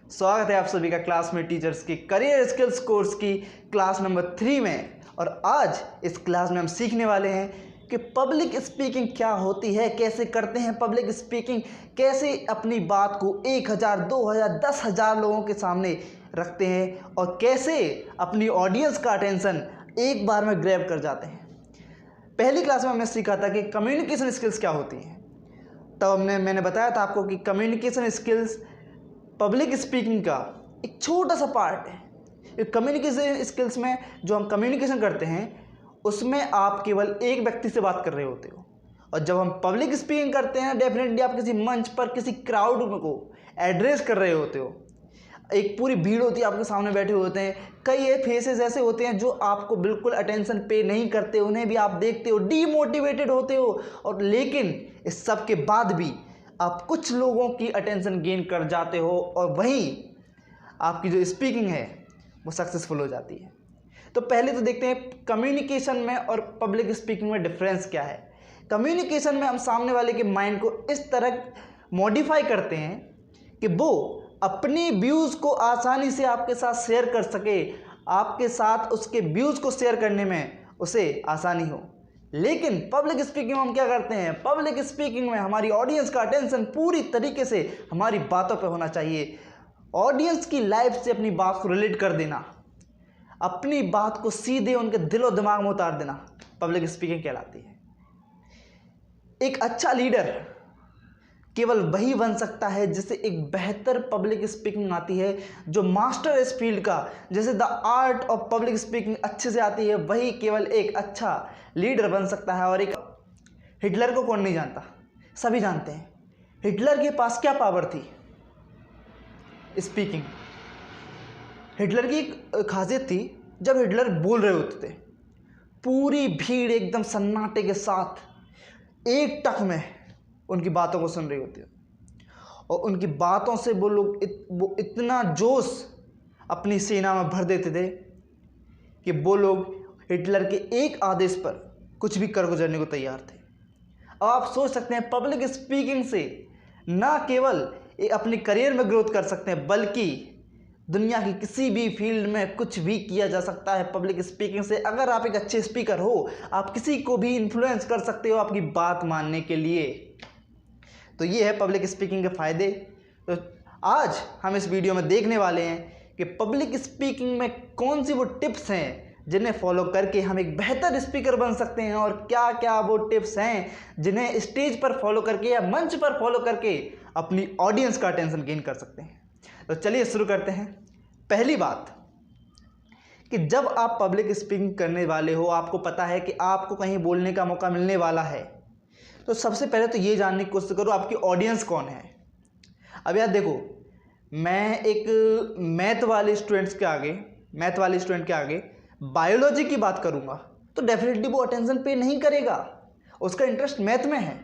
स्वागत है आप सभी का क्लासमेट टीचर्स की करियर स्किल्स कोर्स की क्लास नंबर 3 में। और आज इस क्लास में हम सीखने वाले हैं कि पब्लिक स्पीकिंग क्या होती है, कैसे करते हैं पब्लिक स्पीकिंग, कैसे अपनी बात को 1000, 2000, 10,000 लोगों के सामने रखते हैं और कैसे अपनी ऑडियंस का अटेंशन एक बार में ग्रैब कर जाते हैं। पहली क्लास में हमने सीखा था कि कम्युनिकेशन स्किल्स क्या होती हैं। तब मैंने बताया था आपको कि कम्युनिकेशन स्किल्स पब्लिक स्पीकिंग का एक छोटा सा पार्ट है। कम्युनिकेशन स्किल्स में जो हम कम्युनिकेशन करते हैं उसमें आप केवल एक व्यक्ति से बात कर रहे होते हो, और जब हम पब्लिक स्पीकिंग करते हैं डेफिनेटली आप किसी मंच पर किसी क्राउड को एड्रेस कर रहे होते हो। एक पूरी भीड़ होती है, आपके सामने बैठे होते हैं, कई फेसेस ऐसे होते हैं जो आपको बिल्कुल अटेंशन पे नहीं करते, उन्हें भी आप देखते हो, डीमोटिवेटेड होते हो, और लेकिन इस सब के बाद भी आप कुछ लोगों की अटेंशन गेन कर जाते हो और वहीं आपकी जो स्पीकिंग है वो सक्सेसफुल हो जाती है। तो पहले तो देखते हैं कम्युनिकेशन में और पब्लिक स्पीकिंग में डिफरेंस क्या है। कम्युनिकेशन में हम सामने वाले के माइंड को इस तरह मॉडिफाई करते हैं कि वो अपने व्यूज़ को आसानी से आपके साथ शेयर कर सके, आपके साथ उसके व्यूज़ को शेयर करने में उसे आसानी हो। लेकिन पब्लिक स्पीकिंग में हम क्या करते हैं, पब्लिक स्पीकिंग में हमारी ऑडियंस का अटेंशन पूरी तरीके से हमारी बातों पर होना चाहिए। ऑडियंस की लाइफ से अपनी बात को रिलेट कर देना, अपनी बात को सीधे उनके दिलो दिमाग में उतार देना पब्लिक स्पीकिंग कहलाती है। एक अच्छा लीडर केवल वही बन सकता है जिसे एक बेहतर पब्लिक स्पीकिंग आती है, जो मास्टर इस फील्ड का, जैसे the art of public speaking अच्छे से आती है, वही केवल एक अच्छा लीडर बन सकता है। और एक हिटलर को कौन नहीं जानता, सभी जानते हैं। हिटलर के पास क्या पावर थी, स्पीकिंग। हिटलर की एक खासियत थी, जब हिटलर बोल रहे होते थे पूरी भीड़ एकदम सन्नाटे के साथ एक टक में उनकी बातों को सुन रही होती है, और उनकी बातों से वो लोग वो इतना जोश अपनी सेना में भर देते थे कि वो लोग हिटलर के एक आदेश पर कुछ भी कर गुजरने को तैयार थे। अब आप सोच सकते हैं पब्लिक स्पीकिंग से ना केवल अपने करियर में ग्रोथ कर सकते हैं, बल्कि दुनिया की किसी भी फील्ड में कुछ भी किया जा सकता है पब्लिक स्पीकिंग से। अगर आप एक अच्छे स्पीकर हो, आप किसी को भी इन्फ्लुएंस कर सकते हो आपकी बात मानने के लिए। तो ये है पब्लिक स्पीकिंग के फ़ायदे। तो आज हम इस वीडियो में देखने वाले हैं कि पब्लिक स्पीकिंग में कौन सी वो टिप्स हैं जिन्हें फॉलो करके हम एक बेहतर स्पीकर बन सकते हैं, और क्या क्या वो टिप्स हैं जिन्हें स्टेज पर फॉलो करके या मंच पर फॉलो करके अपनी ऑडियंस का अटेंशन गेन कर सकते हैं। तो चलिए शुरू करते हैं। पहली बात कि जब आप पब्लिक स्पीकिंग करने वाले हो, आपको पता है कि आपको कहीं बोलने का मौका मिलने वाला है, तो सबसे पहले तो ये जानने की कोशिश करो आपकी ऑडियंस कौन है। अब यार देखो, मैं एक मैथ वाले स्टूडेंट के आगे बायोलॉजी की बात करूँगा तो डेफिनेटली वो अटेंशन पे नहीं करेगा, उसका इंटरेस्ट मैथ में है।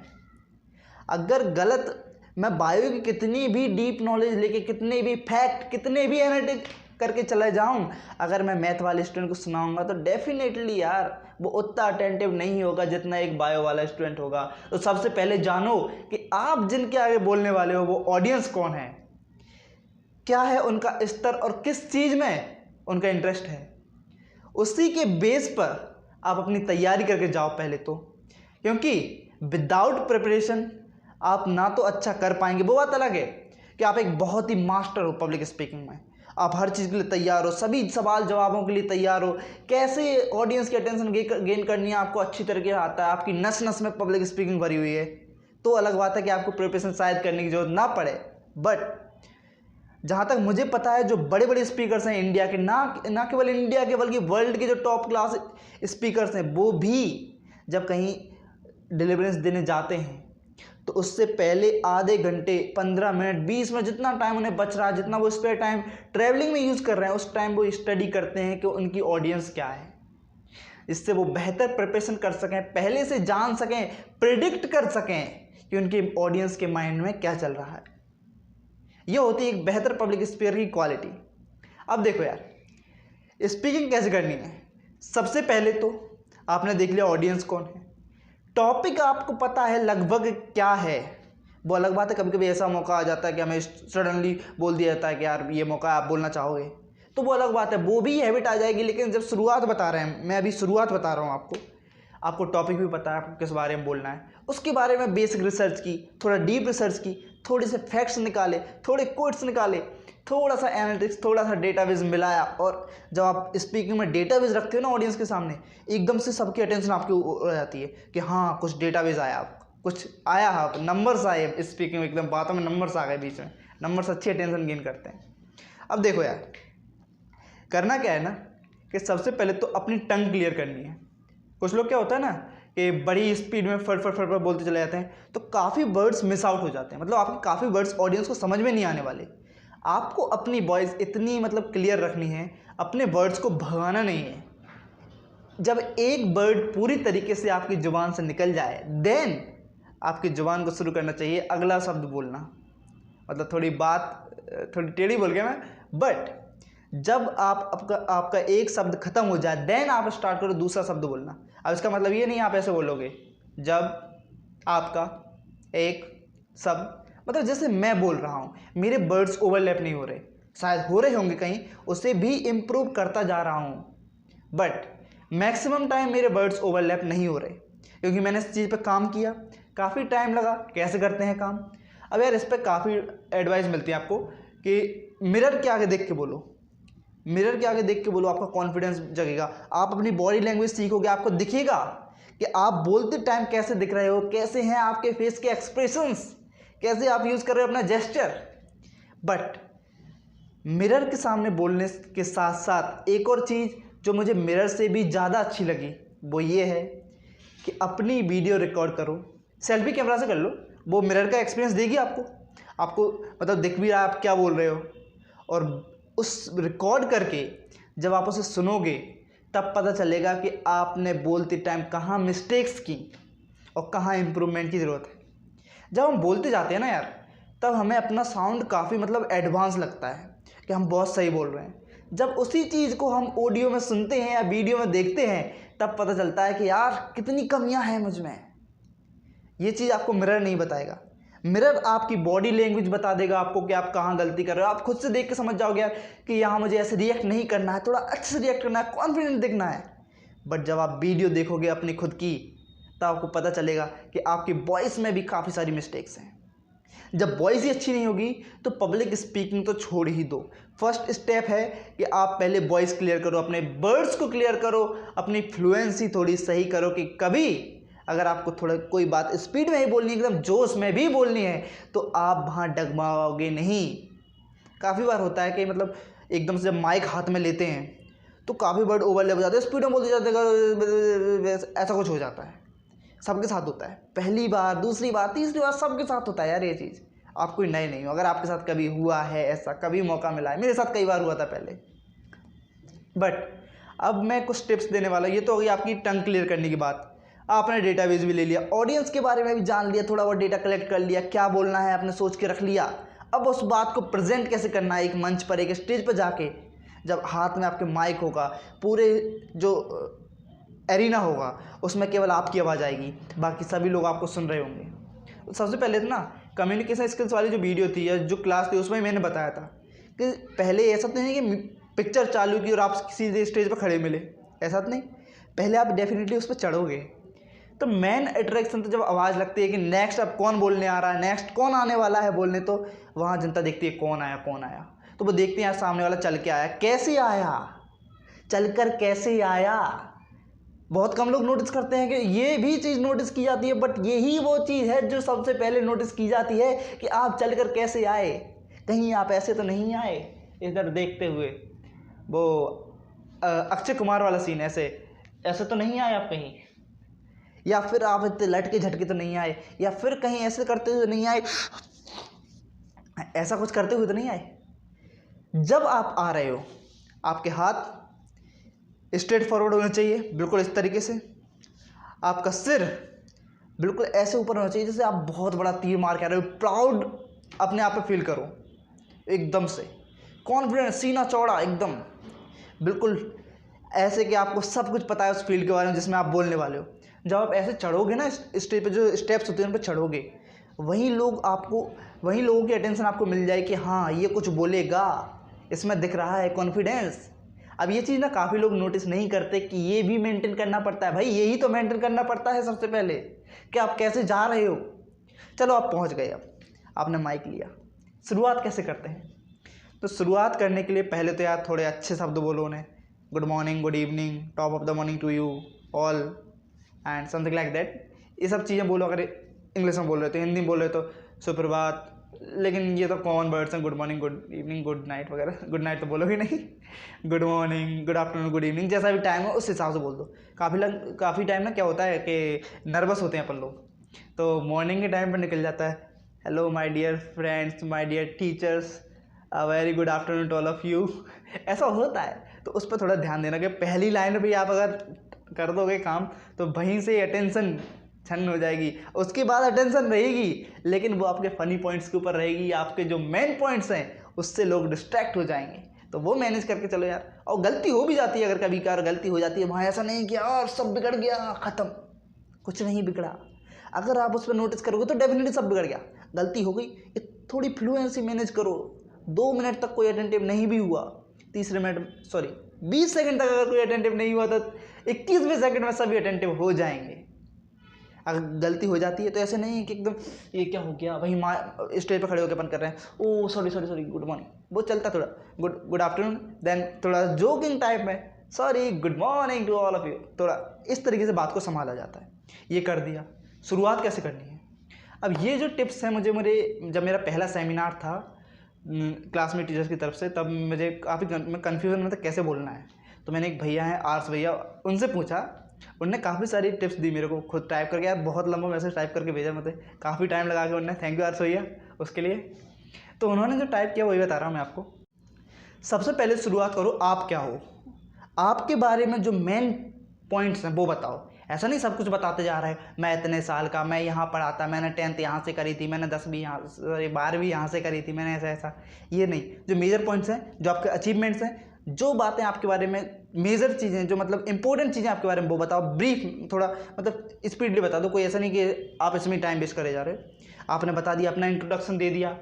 अगर गलत मैं बायो की कितनी भी डीप नॉलेज लेके, कितने भी फैक्ट, कितने भी एनालिटिक करके चला जाऊं, अगर मैं मैथ वाले स्टूडेंट को सुनाऊंगा तो डेफिनेटली यार वो उतना अटेंटिव नहीं होगा जितना एक बायो वाला स्टूडेंट होगा। तो सबसे पहले जानो कि आप जिनके आगे बोलने वाले हो वो ऑडियंस कौन है, क्या है उनका स्तर और किस चीज़ में उनका इंटरेस्ट है। उसी के बेस पर आप अपनी तैयारी करके जाओ पहले तो, क्योंकि विदाउट प्रिपरेशन आप ना तो अच्छा कर पाएंगे। वो बात अलग है कि आप एक बहुत ही मास्टर हो पब्लिक स्पीकिंग में, आप हर चीज़ के लिए तैयार हो, सभी सवाल जवाबों के लिए तैयार हो, कैसे ऑडियंस की अटेंशन गेन करनी है आपको अच्छी तरीके से आता है, आपकी नस नस में पब्लिक स्पीकिंग भरी हुई है। तो अलग बात है कि आपको प्रिपरेशन शायद करने की जरूरत ना पड़े। बट जहाँ तक मुझे पता है जो बड़े बड़े स्पीकर्स हैं इंडिया के, ना केवल इंडिया के बल्कि वर्ल्ड के जो टॉप क्लास स्पीकर्स हैं, वो भी जब कहीं डिलीवरेंस देने जाते हैं तो उससे पहले आधे घंटे, 15 मिनट, 20 मिनट, जितना टाइम उन्हें बच रहा है, जितना वो स्पेयर टाइम ट्रैवलिंग में यूज़ कर रहे हैं, उस टाइम वो स्टडी करते हैं कि उनकी ऑडियंस क्या है, इससे वो बेहतर प्रिपरेशन कर सकें, पहले से जान सकें, प्रिडिक्ट कर सकें कि उनके ऑडियंस के माइंड में क्या चल रहा है। ये होती है एक बेहतर पब्लिक स्पीकर की क्वालिटी। अब देखो यार, स्पीकिंग कैसे करनी है। सबसे पहले तो आपने देख लिया ऑडियंस कौन है, टॉपिक आपको पता है लगभग क्या है, वो अलग बात है, कभी कभी ऐसा मौका आ जाता है कि हमें सडनली बोल दिया जाता है कि यार ये मौका आप बोलना चाहोगे, तो वो अलग बात है, वो भी हैबिट आ जाएगी। लेकिन जब शुरुआत बता रहे हैं, मैं अभी शुरुआत बता रहा हूँ आपको टॉपिक भी पता है आपको किस बारे में बोलना है, उसके बारे में बेसिक रिसर्च की, थोड़ा डीप रिसर्च की, थोड़े से फैक्ट्स निकाले, थोड़े कोट्स निकाले, थोड़ा सा एनालिटिक्स, थोड़ा सा डेटाबेस मिलाया। और जब आप स्पीकिंग में डेटाबेस रखते हो ना ऑडियंस के सामने, एकदम से सबकी अटेंशन आपकी हो जाती है कि हाँ कुछ डेटाबेस आया, कुछ आया है, नंबर्स आए स्पीकिंग में, एकदम बातों में नंबर्स आ गए बीच में, नंबर्स अच्छी अटेंशन गेन करते हैं। अब देखो यार, करना क्या है ना कि सबसे पहले तो अपनी टंग क्लियर करनी है। कुछ लोग क्या होता है ना कि बड़ी स्पीड में फट फट फट फट बोलते चले जाते हैं, तो काफ़ी वर्ड्स मिस आउट हो जाते हैं, मतलब आपके काफ़ी वर्ड्स ऑडियंस को समझ में नहीं आने वाले। आपको अपनी वॉइस इतनी मतलब क्लियर रखनी है, अपने वर्ड्स को भगाना नहीं है। जब एक वर्ड पूरी तरीके से आपकी ज़ुबान से निकल जाए, देन आपकी ज़ुबान को शुरू करना चाहिए अगला शब्द बोलना। मतलब थोड़ी टेढ़ी बोल गया मैं, बट जब आपका एक शब्द खत्म हो जाए, देन आप स्टार्ट करो दूसरा शब्द बोलना। अब इसका मतलब ये नहीं आप ऐसे बोलोगे, जब आपका एक शब्द, मतलब जैसे मैं बोल रहा हूँ, मेरे वर्ड्स ओवरलैप नहीं हो रहे, शायद हो रहे होंगे कहीं, उसे भी इम्प्रूव करता जा रहा हूँ, बट मैक्सिमम टाइम मेरे वर्ड्स ओवरलैप नहीं हो रहे, क्योंकि मैंने इस चीज़ पे काम किया, काफ़ी टाइम लगा। कैसे करते हैं काम? अब यार इस पर काफ़ी एडवाइस मिलती है आपको कि मिरर के आगे देख के बोलो, मिरर के आगे देख के बोलो, आपका कॉन्फिडेंस जगेगा। आप अपनी बॉडी लैंग्वेज सीखोगे, आपको दिखेगा कि आप बोलते टाइम कैसे दिख रहे हो, कैसे हैं आपके फेस के एक्सप्रेशंस, कैसे आप यूज़ कर रहे हो अपना जेस्चर। बट मिरर के सामने बोलने के साथ साथ एक और चीज़ जो मुझे मिरर से भी ज़्यादा अच्छी लगी, वो ये है कि अपनी वीडियो रिकॉर्ड करो, सेल्फी कैमरा से कर लो, वो मिरर का एक्सपीरियंस देगी आपको मतलब दिख भी रहा है आप क्या बोल रहे हो, और उस रिकॉर्ड करके जब आप उसे सुनोगे तब पता चलेगा कि आपने बोलते टाइम कहाँ मिस्टेक्स की और कहाँ इम्प्रूवमेंट की ज़रूरत है। जब हम बोलते जाते हैं ना यार, तब हमें अपना साउंड काफ़ी मतलब एडवांस लगता है कि हम बहुत सही बोल रहे हैं। जब उसी चीज़ को हम ऑडियो में सुनते हैं या वीडियो में देखते हैं, तब पता चलता है कि यार कितनी कमियां हैं मुझ में। ये चीज़ आपको मिरर नहीं बताएगा, मिरर आपकी बॉडी लैंग्वेज बता देगा आपको कि आप कहाँ गलती कर रहे हो। आप खुद से देख के समझ जाओगे यार कि यहाँ मुझे ऐसे रिएक्ट नहीं करना है, थोड़ा अच्छे से रिएक्ट करना है, कॉन्फिडेंट दिखना है। बट जब आप वीडियो देखोगे अपनी खुद की, तब आपको पता चलेगा कि आपकी वॉइस में भी काफ़ी सारी मिस्टेक्स हैं। जब वॉइस ही अच्छी नहीं होगी तो पब्लिक स्पीकिंग तो छोड़ ही दो। फर्स्ट स्टेप है कि आप पहले वॉइस क्लियर करो, अपने वर्ड्स को क्लियर करो, अपनी फ्लुएंसी थोड़ी सही करो कि कभी अगर आपको थोड़ा कोई बात स्पीड में ही बोलनी है, एकदम जोश में भी बोलनी है, तो आप वहाँ डगमगाओगे नहीं। काफ़ी बार होता है कि मतलब एकदम से जब माइक हाथ में लेते हैं तो काफ़ी वर्ड ओवरलैप हो जाते हैं, स्पीड में बोलते जाते हैं, ऐसा कुछ हो जाता है। सबके साथ होता है, पहली बार, दूसरी बार, तीसरी बार सबके साथ होता है यार ये चीज़। आप कोई नए नहीं हो, अगर आपके साथ कभी हुआ है ऐसा, कभी मौका मिला है, मेरे साथ कई बार हुआ था पहले। बट अब मैं कुछ टिप्स देने वाला हूँ। ये तो हो गई आपकी टंग क्लियर करने की बात, आपने डेटाबेस भी ले लिया, ऑडियंस के बारे में भी जान लिया, थोड़ा बहुत डेटा कलेक्ट कर लिया, क्या बोलना है आपने सोच के रख लिया। अब उस बात को प्रेजेंट कैसे करना है एक मंच पर, एक स्टेज पर जाके, जब हाथ में आपके माइक होगा, पूरे जो एरिना होगा उसमें केवल आपकी आवाज़ आएगी, बाकी सभी लोग आपको सुन रहे होंगे। तो सबसे पहले तो ना कम्युनिकेशन स्किल्स वाली जो वीडियो थी या जो क्लास थी उसमें मैंने बताया था कि पहले ऐसा तो नहीं कि पिक्चर चालू की और आप किसी स्टेज पर खड़े मिले, ऐसा तो नहीं। पहले आप डेफिनेटली उस पर चढ़ोगे, तो मेन अट्रैक्शन तो जब आवाज़ लगती है कि नेक्स्ट अब कौन बोलने आ रहा है, नेक्स्ट कौन आने वाला है बोलने, तो वहाँ जनता देखती है कौन आया कौन आया। तो वो देखते हैं सामने वाला चल के आया, कैसे आया, चलकर कैसे आया। बहुत कम लोग नोटिस करते हैं कि ये भी चीज़ नोटिस की जाती है, बट यही वो चीज़ है जो सबसे पहले नोटिस की जाती है कि आप चलकर कैसे आए। कहीं आप ऐसे तो नहीं आए इधर देखते हुए, वो अक्षय कुमार वाला सीन, ऐसे तो नहीं आए आप कहीं, या फिर आप इतने लटके झटके तो नहीं आए, या फिर कहीं ऐसे करते हुए नहीं आए, ऐसा कुछ करते हुए तो नहीं आए। जब आप आ रहे हो आपके हाथ स्ट्रेट फॉरवर्ड होना चाहिए, बिल्कुल इस तरीके से। आपका सिर बिल्कुल ऐसे ऊपर होना चाहिए जैसे आप बहुत बड़ा तीर मार के आ रहे हो, प्राउड अपने आप पे फील करो, एकदम से कॉन्फिडेंस, सीना चौड़ा एकदम, बिल्कुल ऐसे कि आपको सब कुछ पता है उस फील्ड के बारे में जिसमें आप बोलने वाले हो। जब आप ऐसे चढ़ोगे ना स्टेज पे, जो स्टेप्स होते हैं उन पर चढ़ोगे, वहीं लोगों की अटेंशन आपको मिल जाए कि हाँ ये कुछ बोलेगा, इसमें दिख रहा है कॉन्फिडेंस। अब ये चीज़ ना काफ़ी लोग नोटिस नहीं करते कि ये भी मेंटेन करना पड़ता है। भाई यही तो मेंटेन करना पड़ता है सबसे पहले, कि आप कैसे जा रहे हो। चलो आप पहुंच गए, अब आपने माइक लिया, शुरुआत कैसे करते हैं? तो शुरुआत करने के लिए पहले तो यार थोड़े अच्छे शब्द बोलो उन्हें, good morning, good evening, top of the morning to you all and something like that. ये सब चीज़ें बोलो। अगर इंग्लिश में बोल रहे हो तो, हिंदी में बोल रहे हो तो सुप्रभात, लेकिन ये तो कॉमन वर्ड्स हैं, good morning, good evening, good night वगैरह। गुड नाइट तो बोलोगे नहीं, good morning, good afternoon, good evening, जैसा भी टाइम हो उस हिसाब से बोल दो। काफ़ी टाइम ना क्या होता है कि नर्वस होते हैं अपन लोग, तो मॉर्निंग के टाइम पर निकल जाता है, hello my dear friends, my dear teachers, a very good afternoon to all of you. ऐसा होता है, तो उस पर थोड़ा ध्यान देना कि पहली लाइन में भी आप अगर कर दोगे काम तो वहीं से अटेंशन छन हो जाएगी। उसके बाद अटेंशन रहेगी, लेकिन वो आपके फ़नी पॉइंट्स के ऊपर रहेगी, आपके जो मेन पॉइंट्स हैं उससे लोग डिस्ट्रैक्ट हो जाएंगे। तो वो मैनेज करके चलो यार। और गलती हो भी जाती है, अगर कभी कभार गलती हो जाती है, वहाँ ऐसा नहीं कि यार सब बिगड़ गया, ख़त्म, कुछ नहीं बिगड़ा। अगर आप उस पर नोटिस करोगे तो डेफिनेटली सब बिगड़ गया। गलती हो गई, थोड़ी फ्लुएंसी मैनेज करो। 2 मिनट तक कोई अटेंटिव नहीं भी हुआ, 20 सेकंड तक अगर कोई अटेंटिव नहीं हुआ तो 21वें सेकंड में सभी अटेंटिव हो जाएंगे। अगर गलती हो जाती है तो ऐसे नहीं कि एकदम ये क्या हो गया, वही स्टेज पर खड़े होकर अपन कर रहे हैं, ओ सॉरी, गुड मॉर्निंग, वो चलता थोड़ा, गुड आफ्टरनून, देन थोड़ा जोकिंग टाइप में, sorry, good morning to all of you, थोड़ा इस तरीके से बात को संभाला जाता है। ये कर दिया। शुरुआत कैसे करनी है? अब ये जो टिप्स हैं, जब मेरा पहला सेमिनार था क्लास में टीचर्स की तरफ से, तब मुझे काफ़ी कन्फ्यूज़न में था कैसे बोलना है। तो मैंने एक भैया हैं आर्स भैया, उनसे पूछा, उन्होंने काफ़ी सारी टिप्स दी मेरे को, खुद टाइप करके, यार बहुत लंबा मैसेज टाइप करके भेजा मुझे, काफ़ी टाइम लगा के उन्होंने, थैंक यू आर्स भैया उसके लिए। तो उन्होंने जो टाइप किया वही बता रहा हूँ मैं आपको। सबसे पहले शुरुआत करो, आप क्या हो, आपके बारे में जो मेन पॉइंट्स हैं वो बताओ। ऐसा नहीं सब कुछ बताते जा रहे हैं, मैं इतने साल का, मैं यहाँ पढ़ा था, मैंने 10th यहाँ से करी थी, मैंने 12वीं यहाँ से करी थी, मैंने ऐसा। ये नहीं, जो मेजर पॉइंट्स हैं, जो आपके अचीवमेंट्स हैं, जो बातें आपके बारे में मेजर चीज़ें, जो मतलब इंपॉर्टेंट चीज़ें आपके बारे में वो बताओ। ब्रीफ, थोड़ा मतलब स्पीडली बता दो, कोई ऐसा नहीं कि आप इसमें टाइम वेस्ट करे जा रहे हो। आपने बता दिया, अपना इंट्रोडक्शन दे दिया,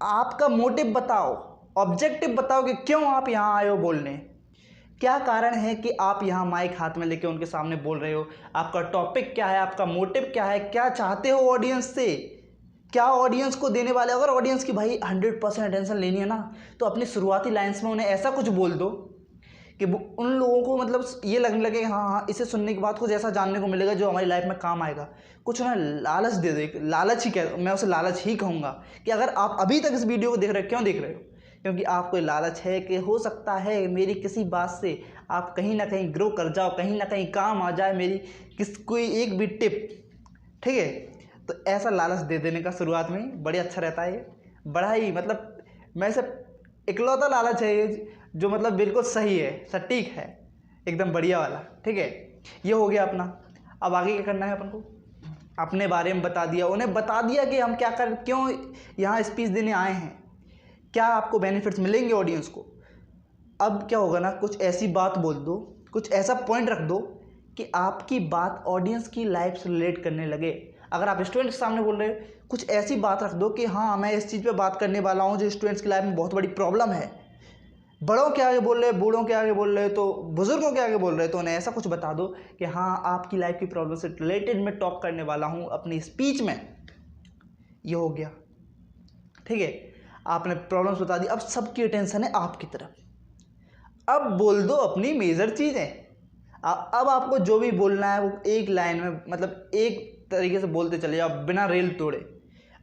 आपका मोटिव बताओ, ऑब्जेक्टिव बताओ कि क्यों आप यहाँ आए हो बोलने, क्या कारण है कि आप यहाँ माइक हाथ में लेके उनके सामने बोल रहे हो, आपका टॉपिक क्या है, आपका मोटिव क्या है, क्या चाहते हो ऑडियंस से, क्या ऑडियंस को देने वाले। अगर ऑडियंस की भाई 100% अटेंशन लेनी है ना, तो अपनी शुरुआती लाइंस में उन्हें ऐसा कुछ बोल दो कि उन लोगों को मतलब ये लगने लगे, हाँ इसे सुनने के बाद कुछ ऐसा जानने को मिलेगा जो हमारी लाइफ में काम आएगा। कुछ उन्हें लालच दे दो, लालच ही मैं उसे लालच ही कहूँगा, कि अगर आप अभी तक इस वीडियो को देख रहे हो, क्यों देख रहे हो? क्योंकि आपको लालच है कि हो सकता है मेरी किसी बात से आप कहीं ना कहीं ग्रो कर जाओ, कहीं ना कहीं काम आ जाए मेरी कोई एक भी टिप, ठीक है? तो ऐसा लालच दे देने का शुरुआत में बड़े अच्छा रहता है। बड़ा ही मतलब मैं से इकलौता लालच है ये, जो मतलब बिल्कुल सही है, सटीक है, एकदम बढ़िया वाला, ठीक है? ये हो गया अपना। अब आगे क्या करना है अपन को? अपने बारे में बता दिया, उन्हें बता दिया कि हम क्या कर, क्यों यहाँ स्पीच देने आए हैं, क्या आपको बेनिफिट्स मिलेंगे ऑडियंस को। अब क्या होगा ना, कुछ ऐसी बात बोल दो, कुछ ऐसा पॉइंट रख दो कि आपकी बात ऑडियंस की लाइफ से रिलेट करने लगे। अगर आप स्टूडेंट के सामने बोल रहे हो, कुछ ऐसी बात रख दो कि हाँ मैं इस चीज़ पे बात करने वाला हूँ जो स्टूडेंट्स की लाइफ में बहुत बड़ी प्रॉब्लम है। बड़ों के आगे बोल रहे, बूढ़ों के आगे बोल रहे, तो बुजुर्गों के आगे बोल रहे, तो उन्हें ऐसा कुछ बता दो कि हाँ आपकी लाइफ की प्रॉब्लम से रिलेटेड मैं टॉक करने वाला हूँ अपनी स्पीच में। ये हो गया, ठीक है? आपने प्रॉब्लम्स बता दी, अब सबकी अटेंशन है आपकी तरफ। अब बोल दो अपनी मेजर चीज़ें। अब आपको जो भी बोलना है वो एक लाइन में, मतलब एक तरीके से बोलते चले जाओ, बिना रेल तोड़े,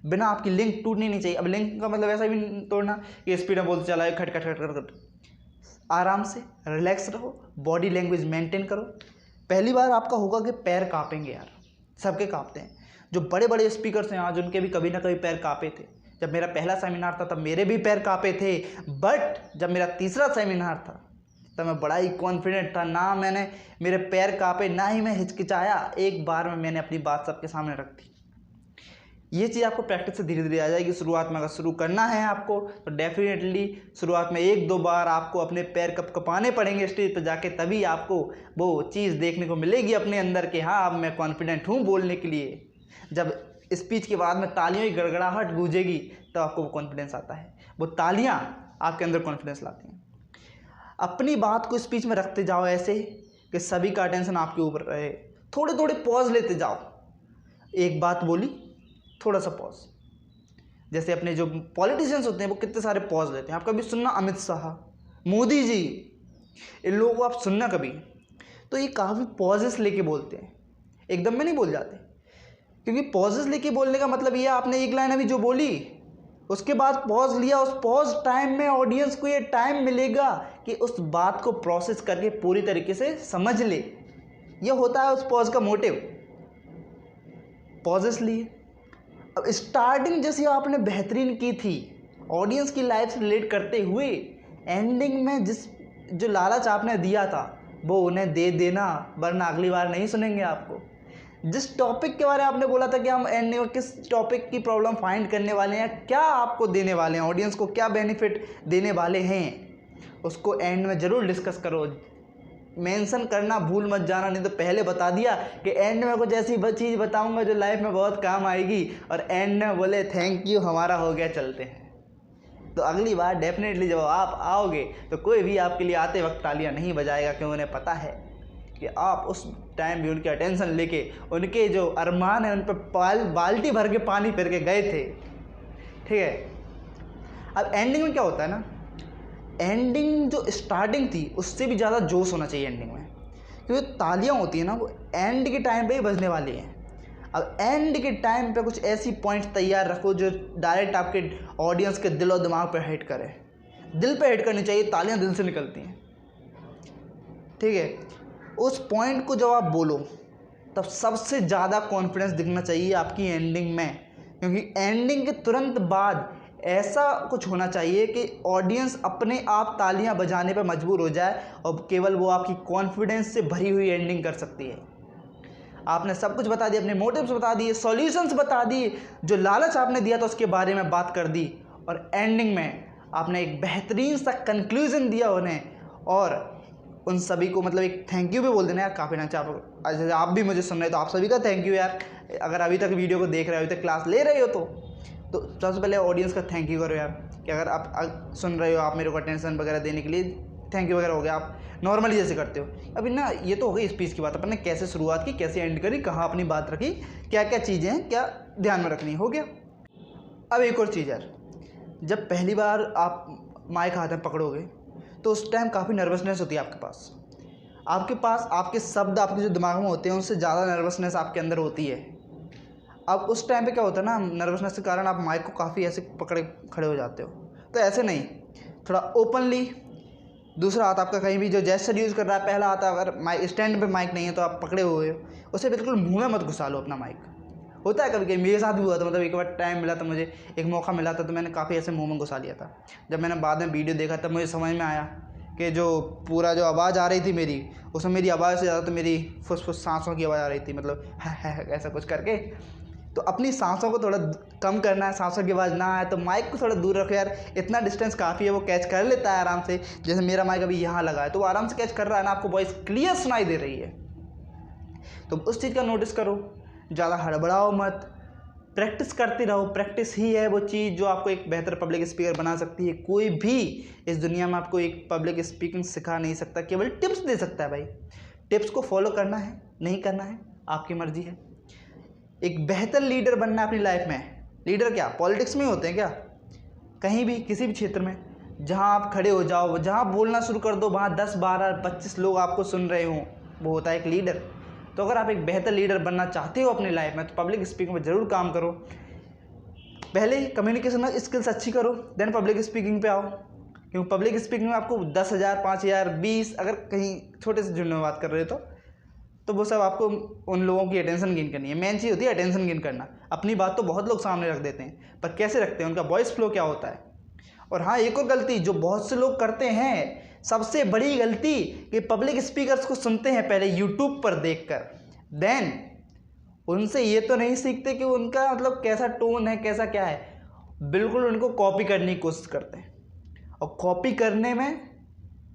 बिना आपकी लिंक टूटनी नहीं चाहिए। अब लिंक का मतलब ऐसा भी तोड़ना कि स्पीड में बोलते चला खट खट खट खट खट। आराम से रिलैक्स रहो, बॉडी लैंग्वेज मेंटेन करो। पहली बार आपका होगा कि पैर काँपेंगे यार, सबके काँपते हैं। जो बड़े बड़े स्पीकर्स हैं आज, उनके भी कभी ना कभी पैर काँपे थे। जब मेरा पहला सेमिनार था तब मेरे भी पैर काँपे थे, बट जब मेरा तीसरा सेमिनार था तब मैं बड़ा ही कॉन्फिडेंट था। ना मैंने मेरे पैर काँपे, ना ही मैं हिचकिचाया, एक बार में मैंने अपनी बात सबके सामने रख दी। ये चीज़ आपको प्रैक्टिस से धीरे धीरे आ जाएगी। शुरुआत में अगर शुरू करना है आपको तो डेफिनेटली शुरुआत में 1-2 बार आपको अपने पैर कँपाने पड़ेंगे स्टेज पर जाके, तभी आपको वो चीज़ देखने को मिलेगी अपने अंदर कि हाँ अब मैं कॉन्फिडेंट हूँ बोलने के लिए। जब स्पीच के बाद में तालियों की गड़गड़ाहट गूंजेगी तो आपको वो कॉन्फिडेंस आता है। वो तालियां आपके अंदर कॉन्फिडेंस लाती हैं। अपनी बात को स्पीच में रखते जाओ ऐसे कि सभी का अटेंशन आपके ऊपर रहे। थोड़े थोड़े पॉज लेते जाओ। एक बात बोली, थोड़ा सा पॉज। जैसे अपने जो पॉलिटिशियंस होते हैं वो कितने सारे पॉज लेते हैं। आप कभी सुनना अमित शाह, मोदी जी, इन लोगों को आप सुनना कभी, तो ये काफ़ी पॉजेस लेके बोलते हैं, एकदम में नहीं बोल जाते। क्योंकि पॉजेस लेके बोलने का मतलब ये, आपने एक लाइन अभी जो बोली उसके बाद पॉज लिया, उस पॉज टाइम में ऑडियंस को ये टाइम मिलेगा कि उस बात को प्रोसेस करके पूरी तरीके से समझ ले। ये होता है उस पॉज का मोटिव। पॉजेस लिए। अब स्टार्टिंग जैसी आपने बेहतरीन की थी ऑडियंस की लाइफ से रिलेट करते हुए, एंडिंग में जो लालच आपने दिया था वो उन्हें दे देना, वरना अगली बार नहीं सुनेंगे आपको। जिस टॉपिक के बारे में आपने बोला था कि हम एंड में किस टॉपिक की प्रॉब्लम फाइंड करने वाले हैं, क्या आपको देने वाले हैं, ऑडियंस को क्या बेनिफिट देने वाले हैं, उसको एंड में ज़रूर डिस्कस करो। मेंशन करना भूल मत जाना, नहीं तो पहले बता दिया कि एंड में कुछ ऐसी चीज़ बताऊंगा जो लाइफ में बहुत काम आएगी, और एंड में बोले थैंक यू हमारा हो गया चलते हैं। तो अगली बार डेफिनेटली जब आप आओगे तो कोई भी आपके लिए आते वक्त तालियां नहीं बजाएगा, क्योंकि उन्हें पता है कि आप उस टाइम भी उनके अटेंशन लेके उनके जो अरमान है उन पर बाल्टी भर के पानी फिर के गए थे। ठीक है। अब एंडिंग में क्या होता है ना, एंडिंग जो स्टार्टिंग थी उससे भी ज़्यादा जोश होना चाहिए एंडिंग में, क्योंकि तालियां होती हैं ना वो एंड के टाइम पे ही बजने वाली हैं। अब एंड के टाइम पे कुछ ऐसी पॉइंट्स तैयार रखो जो डायरेक्ट आपके ऑडियंस के दिल और दिमाग पे हिट करे। दिल पे हिट करनी चाहिए, तालियां दिल से निकलती हैं। ठीक है। उस पॉइंट को जब आप बोलो तब सबसे ज़्यादा कॉन्फिडेंस दिखना चाहिए आपकी एंडिंग में, क्योंकि एंडिंग के तुरंत बाद ऐसा कुछ होना चाहिए कि ऑडियंस अपने आप तालियां बजाने पर मजबूर हो जाए, और केवल वो आपकी कॉन्फिडेंस से भरी हुई एंडिंग कर सकती है। आपने सब कुछ बता दिया, अपने मोटिव्स बता दिए, सॉल्यूशंस बता दिए, जो लालच आपने दिया था उसके बारे में बात कर दी, और एंडिंग में आपने एक बेहतरीन सा कंक्लूजन दिया उन्हें, और उन सभी को मतलब एक थैंक यू भी बोल देना यार। काफ़ी ना जैसे आप भी मुझे सुन रहे हो तो आप सभी का थैंक यू यार। अगर अभी तक वीडियो को देख रहे हो, अभी तक क्लास ले रहे हो तो सबसे पहले ऑडियंस का थैंक यू करो यार, कि अगर आप सुन रहे हो, आप मेरे को अटेंशन वगैरह देने के लिए थैंक यू वगैरह हो गया, आप नॉर्मली जैसे करते हो। अभी ना ये तो हो गई स्पीच की बात, अपन ने कैसे शुरुआत की, कैसे एंड करी, कहाँ अपनी बात रखी, क्या क्या चीज़ें हैं, क्या ध्यान में रखनी, हो गया। अब एक और चीज़ यार, जब पहली बार आप माइक हाथ में पकड़ोगे तो उस टाइम काफ़ी नर्वसनेस होती है आपके पास आपके शब्द आपके जो दिमाग में होते हैं उनसे ज़्यादा नर्वसनेस आपके अंदर होती है। अब उस टाइम पे क्या होता है ना, नर्वसनेस के कारण आप माइक को काफ़ी ऐसे पकड़े खड़े हो जाते हो। तो ऐसे नहीं, थोड़ा ओपनली, दूसरा हाथ आपका कहीं भी जो जेस्चर यूज़ कर रहा है, पहला हाथ अगर माइक स्टैंड पे माइक नहीं है तो आप पकड़े हुए हो, उसे बिल्कुल मुँह में मत घुसा लो अपना माइक। होता है कभी कभी, मेरे साथ भी हुआ था, मतलब एक बार टाइम मिला था मुझे, एक मौका मिला था, तो मैंने काफ़ी ऐसे मुँह में घुसा लिया था। जब मैंने बाद में वीडियो देखा तब मुझे समझ में आया कि जो पूरा जो आवाज़ आ रही थी मेरी, उसमें मेरी आवाज़ से ज़्यादा तो मेरी फुस सांसों की आवाज़ आ रही थी, मतलब है ऐसा कुछ करके। तो अपनी सांसों को थोड़ा कम करना है, सांसों की आवाज़ ना आए तो माइक को थोड़ा दूर रखो यार। इतना डिस्टेंस काफ़ी है, वो कैच कर लेता है आराम से। जैसे मेरा माइक अभी यहाँ लगा है तो वो आराम से कैच कर रहा है ना, आपको वॉइस क्लियर सुनाई दे रही है। तो उस चीज़ का नोटिस करो, ज़्यादा हड़बड़ाओ मत, प्रैक्टिस करते रहो। प्रैक्टिस ही है वो चीज़ जो आपको एक बेहतर पब्लिक स्पीकर बना सकती है। कोई भी इस दुनिया में आपको एक पब्लिक स्पीकिंग सिखा नहीं सकता, केवल टिप्स दे सकता है भाई। टिप्स को फॉलो करना है नहीं करना है आपकी मर्जी है। एक बेहतर लीडर बनना है अपनी लाइफ में। लीडर क्या पॉलिटिक्स में होते हैं क्या, कहीं भी किसी भी क्षेत्र में जहाँ आप खड़े हो जाओ, जहाँ बोलना शुरू कर दो, वहाँ 10, 12, 25 लोग आपको सुन रहे हों, वो होता है एक लीडर। तो अगर आप एक बेहतर लीडर बनना चाहते हो अपनी लाइफ में तो पब्लिक स्पीकिंग में ज़रूर काम करो। पहले कम्युनिकेशन में स्किल्स अच्छी करो, देन पब्लिक स्पीकिंग पे आओ। क्योंकि पब्लिक स्पीकिंग में आपको 10,000, 5,000, 20, अगर कहीं छोटे से झुंड में बात कर रहे हो तो वो सब आपको उन लोगों की अटेंशन गेन करनी है। मेन चीज़ होती है अटेंशन गेन करना। अपनी बात तो बहुत लोग सामने रख देते हैं, पर कैसे रखते हैं, उनका वॉइस फ्लो क्या होता है। और हाँ, एक और गलती जो बहुत से लोग करते हैं, सबसे बड़ी गलती, कि पब्लिक स्पीकर्स को सुनते हैं पहले यूट्यूब पर देखकर, देन उनसे ये तो नहीं सीखते कि उनका मतलब कैसा टोन है, कैसा क्या है। बिल्कुल उनको कॉपी करने की कोशिश करते हैं, और कॉपी करने में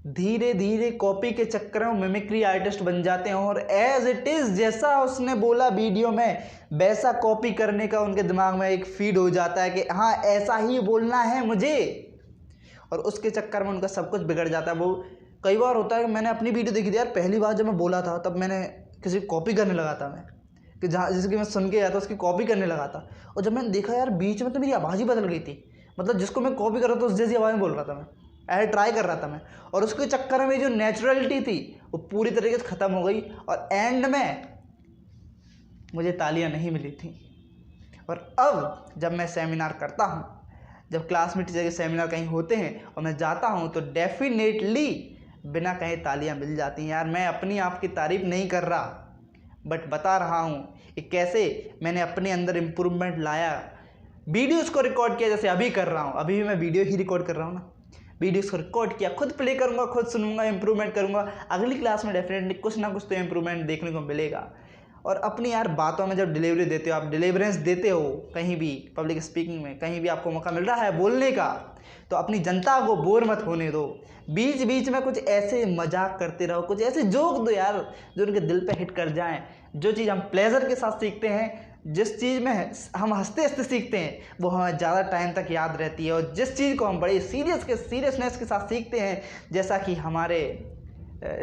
धीरे धीरे कॉपी के चक्कर में मिमिक्री आर्टिस्ट बन जाते हैं और एज इट इज़ जैसा उसने बोला वीडियो में वैसा कॉपी करने का उनके दिमाग में एक फीड हो जाता है कि हाँ ऐसा ही बोलना है मुझे, और उसके चक्कर में उनका सब कुछ बिगड़ जाता है। वो कई बार होता है कि मैंने अपनी वीडियो देखी थी यार, पहली बार जब मैं बोला था तब मैंने किसी को कॉपी करने लगा था, मैं कि जहाँ जिसकी मैं सुन के आया था उसकी कॉपी करने लगा था, और जब मैंने देखा यार बीच में तो मेरी आवाज़ ही बदल गई थी, मतलब जिसको मैं कॉपी कर रहा था उस जैसी आवाज़ में बोल रहा था मैं, ऐसे ट्राई कर रहा था मैं, और उसके चक्कर में जो नेचुरलिटी थी वो पूरी तरीके से ख़त्म हो गई और एंड में मुझे तालियां नहीं मिली थी। और अब जब मैं सेमिनार करता हूँ, जब क्लास में टीचर के सेमिनार कहीं होते हैं और मैं जाता हूँ तो डेफिनेटली बिना कहे तालियां मिल जाती हैं। यार मैं अपनी आप की तारीफ़ नहीं कर रहा, बट बता रहा हूँ कि कैसे मैंने अपने अंदर इम्प्रूवमेंट लाया। वीडियोज़ को रिकॉर्ड किया जैसे अभी कर रहा हूँ, अभी भी मैं वीडियो ही रिकॉर्ड कर रहा हूँ ना, वीडियोज़ को रिकॉर्ड किया, खुद प्ले करूँगा, खुद सुनूंगा, इम्प्रूवमेंट करूँगा। अगली क्लास में डेफिनेटली कुछ ना कुछ तो इम्प्रूवमेंट देखने को मिलेगा। और अपनी यार बातों में जब डिलीवरी देते हो, आप डिलीवरेंस देते हो कहीं भी पब्लिक स्पीकिंग में, कहीं भी आपको मौका मिल रहा है बोलने का, तो अपनी जनता को बोर मत होने दो। बीच बीच में कुछ ऐसे मजाक करते रहो, कुछ ऐसे जोक दो यार जो उनके दिल पे हिट कर जाएं। जो चीज़ हम प्लेजर के साथ सीखते हैं, जिस चीज़ में हम हंसते हंसते सीखते हैं, वो हमें ज़्यादा टाइम तक याद रहती है। और जिस चीज़ को हम बड़ी सीरियसनेस के साथ सीखते हैं, जैसा कि हमारे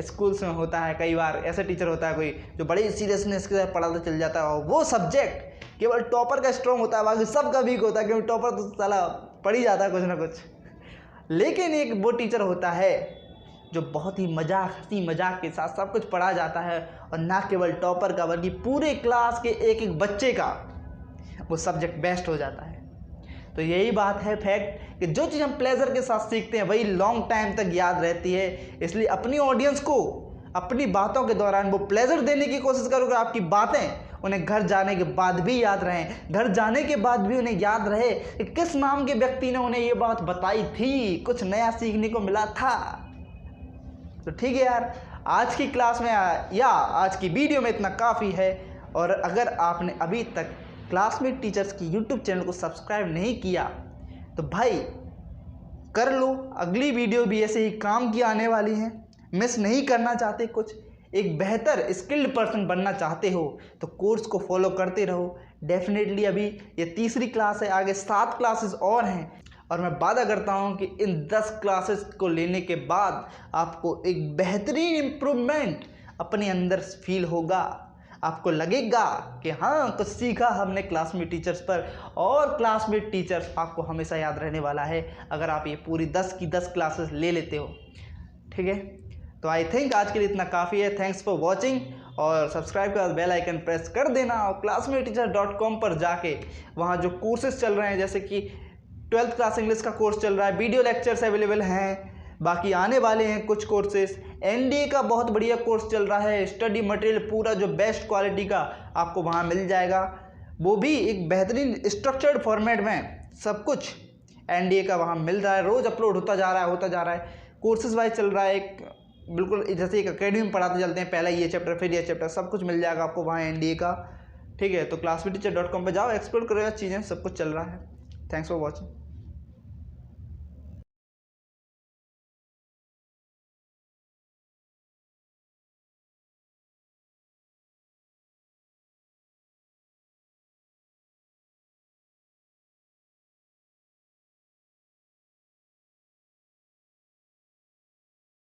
स्कूल्स में होता है, कई बार ऐसा टीचर होता है कोई जो बड़ी सीरियसनेस के साथ पढ़ाता चल जाता है, और वो सब्जेक्ट केवल टॉपर का स्ट्रॉन्ग होता है, बाकी सबका वीक होता है, क्योंकि टॉपर तो साला पढ़ ही जाता है कुछ ना कुछ। लेकिन एक वो टीचर होता है जो बहुत ही हंसी मजाक के साथ सब कुछ पढ़ा जाता है, और ना केवल टॉपर का बल्कि पूरे क्लास के एक एक बच्चे का वो सब्जेक्ट बेस्ट हो जाता है। तो यही बात है फैक्ट कि जो चीज़ हम प्लेजर के साथ सीखते हैं वही लॉन्ग टाइम तक याद रहती है। इसलिए अपनी ऑडियंस को अपनी बातों के दौरान वो प्लेजर देने की कोशिश करो कि आपकी बातें उन्हें घर जाने के बाद भी याद रहें, घर जाने के बाद भी उन्हें याद रहे कि किस नाम के व्यक्ति ने उन्हें ये बात बताई थी, कुछ नया सीखने को मिला था। तो ठीक है यार, आज की क्लास में या आज की वीडियो में इतना काफ़ी है। और अगर आपने अभी तक क्लासमेट टीचर्स की यूट्यूब चैनल को सब्सक्राइब नहीं किया तो भाई कर लो, अगली वीडियो भी ऐसे ही काम की आने वाली हैं। मिस नहीं करना चाहते, कुछ एक बेहतर स्किल्ड पर्सन बनना चाहते हो तो कोर्स को फॉलो करते रहो। डेफिनेटली अभी ये तीसरी क्लास है, आगे 7 क्लासेस और हैं, और मैं वादा करता हूँ कि इन 10 क्लासेस को लेने के बाद आपको एक बेहतरीन इम्प्रूवमेंट अपने अंदर फील होगा। आपको लगेगा कि हाँ कुछ सीखा हमने क्लासमेट टीचर्स पर, और क्लासमेट टीचर्स आपको हमेशा याद रहने वाला है अगर आप ये पूरी 10 की 10 क्लासेस ले लेते हो। ठीक है, तो आई थिंक आज के लिए इतना काफ़ी है। थैंक्स फॉर वॉचिंग, और सब्सक्राइब का बेल आइकन प्रेस कर देना, और classmateteacher.com पर जाके वहाँ जो कोर्सेज चल रहे हैं, जैसे कि 12th क्लास इंग्लिश का कोर्स चल रहा है, वीडियो लेक्चर्स अवेलेबल हैं, बाकी आने वाले हैं कुछ कोर्सेज। एनडीए का बहुत बढ़िया कोर्स चल रहा है, स्टडी मटेरियल पूरा जो बेस्ट क्वालिटी का आपको वहाँ मिल जाएगा, वो भी एक बेहतरीन स्ट्रक्चर्ड फॉर्मेट में सब कुछ एनडीए का वहाँ मिल रहा है। रोज़ अपलोड होता जा रहा है, कोर्सेज वाइज चल रहा है, एक बिल्कुल जैसे एक अकेडमी में पढ़ाते चलते हैं, पहला ये चैप्टर फिर ये चैप्टर, सब कुछ मिल जाएगा आपको वहाँ एनडीए का। ठीक है, तो classmateteacher.com पर जाओ, एक्सप्लोर करो, चीज़ें सब कुछ चल रहा है। Thanks for watching.